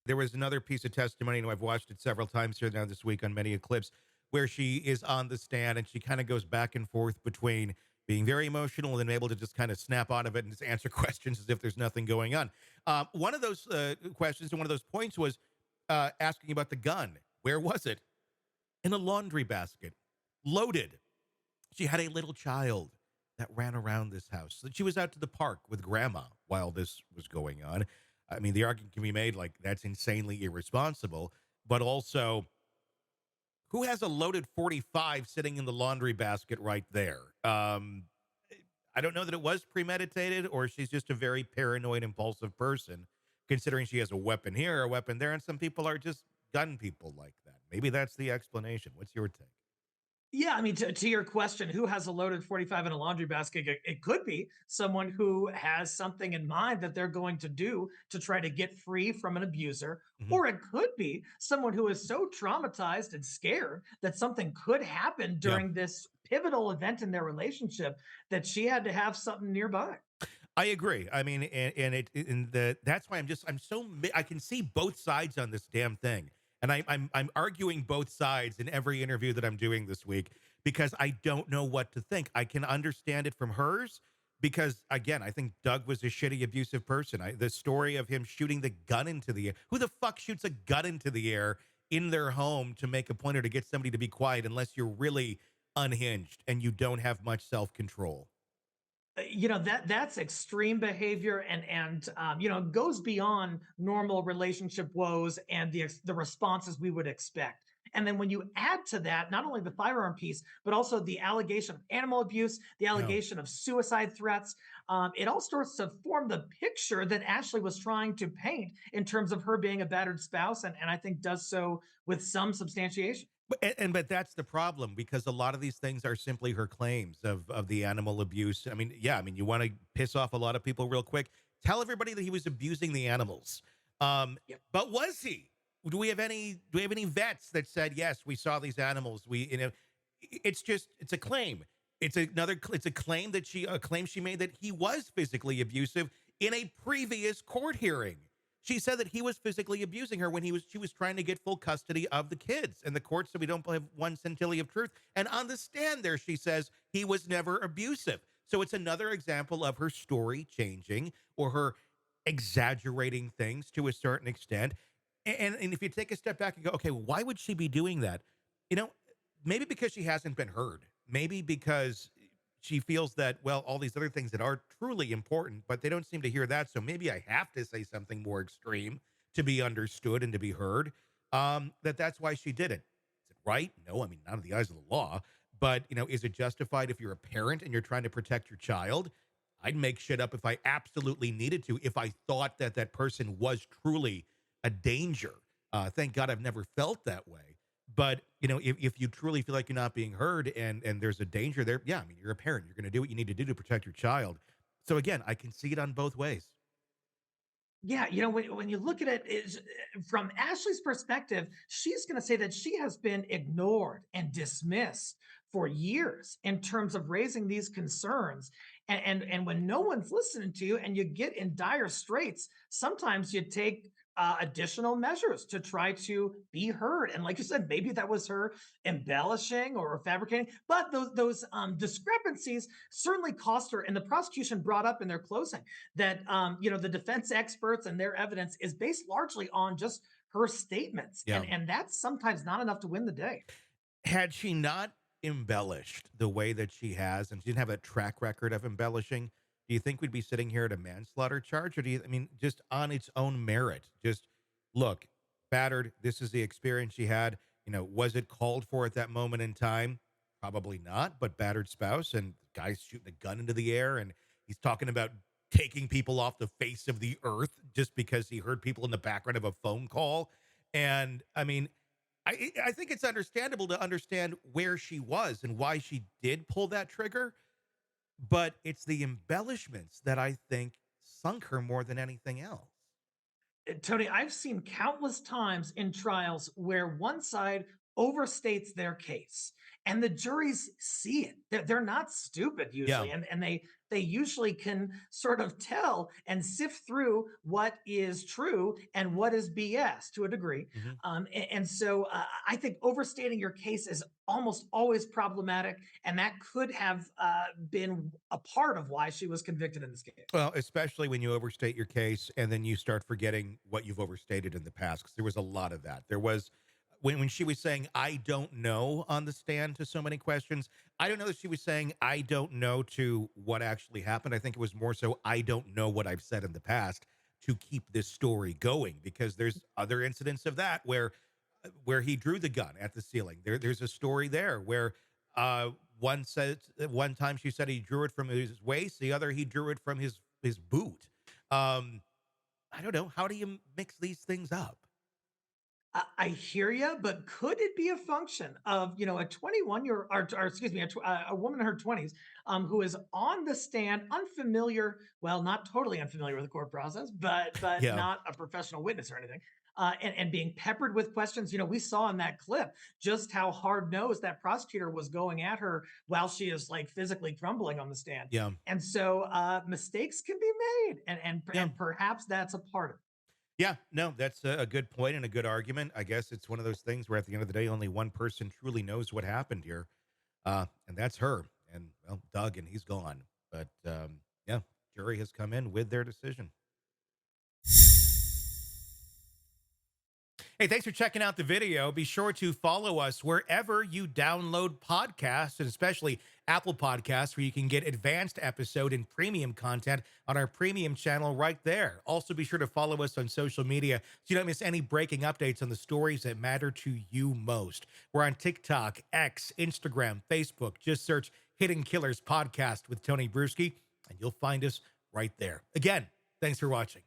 There was another piece of testimony, and I've watched it several times here now this week on many clips, where she is on the stand and she kind of goes back and forth between being very emotional and then able to just kind of snap out of it and just answer questions as if there's nothing going on. One of those questions and one of those points was asking about the gun. Where was it? In a laundry basket, loaded. She had a little child that ran around this house. She was out to the park with grandma while this was going on. I mean, the argument can be made like that's insanely irresponsible, but also who has a loaded 45 sitting in the laundry basket right there? I don't know that it was premeditated or she's just a very paranoid, impulsive person, considering she has a weapon here, a weapon there, and some people are just gun people like that. Maybe that's the explanation. What's your take? Yeah, I mean, to your question, who has a loaded 45 in a laundry basket? It could be someone who has something in mind that they're going to do to try to get free from an abuser, Mhm. or it could be someone who is so traumatized and scared that something could happen Yeah. during this pivotal event in their relationship that she had to have something nearby. I agree. I mean, that's why I can see both sides on this damn thing, and I'm arguing both sides in every interview that I'm doing this week because I don't know what to think. I can understand it from hers because again, I think Doug was a shitty, abusive person. The story of him shooting the gun into the air. Who the fuck shoots a gun into the air in their home to make a point or to get somebody to be quiet unless you're really unhinged and you don't have much self control? That's extreme behavior and goes beyond normal relationship woes and the responses we would expect. And then when you add to that not only the firearm piece but also the allegation of animal abuse, the No. allegation of suicide threats, it all starts to form the picture that Ashley was trying to paint in terms of her being a battered spouse, and I think does so with some substantiation. But that's the problem because a lot of these things are simply her claims of the animal abuse. I mean, yeah, I mean, you want to piss off a lot of people real quick. Tell everybody that he was abusing the animals. But was he? Do we have any vets that said yes, we saw these animals? It's a claim. It's a claim that she made that he was physically abusive in a previous court hearing. She said that he was physically abusing her when she was trying to get full custody of the kids. And the court said we don't have one scintilla of truth. And on the stand there, she says he was never abusive. So it's another example of her story changing or her exaggerating things to a certain extent. And if you take a step back and go, okay, why would she be doing that? You know, maybe because she hasn't been heard. Maybe because she feels that, well, all these other things that are truly important, but they don't seem to hear that. So maybe I have to say something more extreme to be understood and to be heard. That's why she did it. Is it right? No, I mean, not in the eyes of the law. But, is it justified if you're a parent and you're trying to protect your child? I'd make shit up if I absolutely needed to, if I thought that that person was truly a danger. Thank God I've never felt that way. But if you truly feel like you're not being heard and there's a danger there, yeah, I mean, you're a parent. You're going to do what you need to do to protect your child. So again, I can see it on both ways. Yeah, when you look at it from Ashley's perspective, she's going to say that she has been ignored and dismissed for years in terms of raising these concerns. And when no one's listening to you and you get in dire straits, sometimes you take additional measures to try to be heard. And like you said, maybe that was her embellishing or fabricating, but those discrepancies certainly cost her. And the prosecution brought up in their closing that the defense experts and their evidence is based largely on just her statements, Yeah. and that's sometimes not enough to win the day. Had she not embellished the way that she has, and she didn't have a track record of embellishing, do you think we'd be sitting here at a manslaughter charge? Or I mean, just on its own merit, just look, battered, this is the experience she had. Was it called for at that moment in time? Probably not, but battered spouse and guys shooting a gun into the air, and he's talking about taking people off the face of the earth just because he heard people in the background of a phone call. And I mean, I think it's understandable to understand where she was and why she did pull that trigger, but it's the embellishments that I think sunk her more than anything else. Tony, I've seen countless times in trials where one side overstates their case and the juries see it. They're not stupid Yeah. usually, and they they usually can sort of tell and sift through what is true and what is BS to a degree. Mhm. And so I think overstating your case is almost always problematic, and that could have been a part of why she was convicted in this case. Well, especially when you overstate your case and then you start forgetting what you've overstated in the past, because there was a lot of that. There was when she was saying "I don't know" on the stand to so many questions. I don't know that she was saying "I don't know" to what actually happened. I think it was more so "I don't know what I've said in the past" to keep this story going, because there's other incidents of that where he drew the gun at the ceiling. There's a story there where uh one said one time she said he drew it from his waist, the other he drew it from his boot. Um, I don't know. How do you mix these things up? I hear you, but could it be a function of, a 21-year, or excuse me, a woman in her 20s, who is on the stand, unfamiliar, well, not totally unfamiliar with the court process, but Yeah. not a professional witness or anything, and being peppered with questions. We saw in that clip just how hard nosed that prosecutor was going at her while she is like physically crumbling on the stand, Yeah. and so mistakes can be made, Yeah. and perhaps that's a part of it. Yeah. No, that's a good point and a good argument. I guess it's one of those things where at the end of the day, only one person truly knows what happened here. And that's her. And well, Doug, and he's gone. But yeah, jury has come in with their decision. Hey, thanks for checking out the video. Be sure to follow us wherever you download podcasts, and especially Apple Podcasts, where you can get advanced episode and premium content on our premium channel right there. Also, be sure to follow us on social media so you don't miss any breaking updates on the stories that matter to you most. We're on TikTok, X, Instagram, Facebook. Just search Hidden Killers Podcast with Tony Brueski, and you'll find us right there. Again, thanks for watching.